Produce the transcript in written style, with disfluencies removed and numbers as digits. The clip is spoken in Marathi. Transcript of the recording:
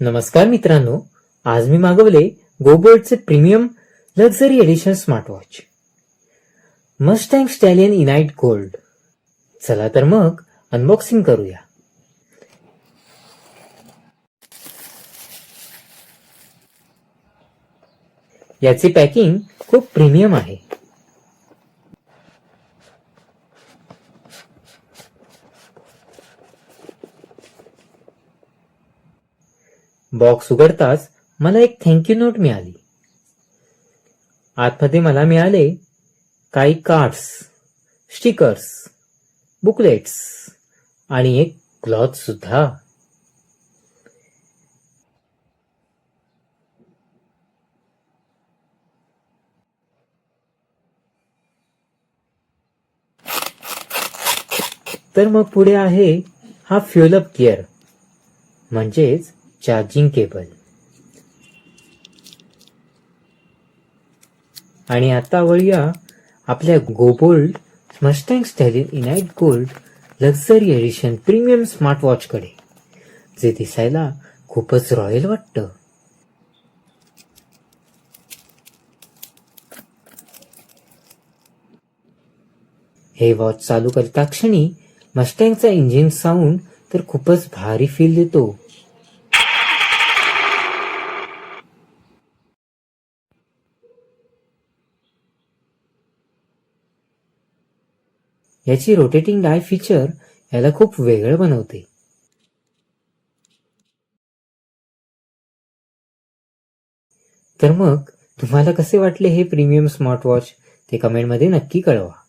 नमस्कार मित्रांनो, आज मी मागवले गोबोल्टचे premium luxury edition smartwatch Mustang Stallion Ignite Gold. चला तर मग अनबॉक्सिंग करूया. याचे पॅकिंग खूप प्रीमियम आहे. बॉक्स उघडताच मला एक थँक्यू नोट मिळाली. आतमध्ये मला मिळाले काही कार्ड्स, स्टिकर्स, बुकलेट्स आणि एक क्लॉथ सुद्धा. तर मग पुढे आहे हा फ्युअल अप गिअर म्हणजेच चार्जिंग केबल. आणि आता वळूया आपल्या GoBolt Mustang Stallion Ignite Gold luxury edition premium smartwatch कडे, जे दिसायला खूपच रॉयल वाटतं. हे वॉच चालू करता क्षणी मस्टँगचा इंजिन साऊंड तर खूपच भारी फील देतो. याची रोटेटिंग डाय फीचर याला खूप वेगळं बनवते. तर मग तुम्हाला कसे वाटले हे प्रीमियम स्मार्टवॉच ते कमेंटमध्ये नक्की कळवा.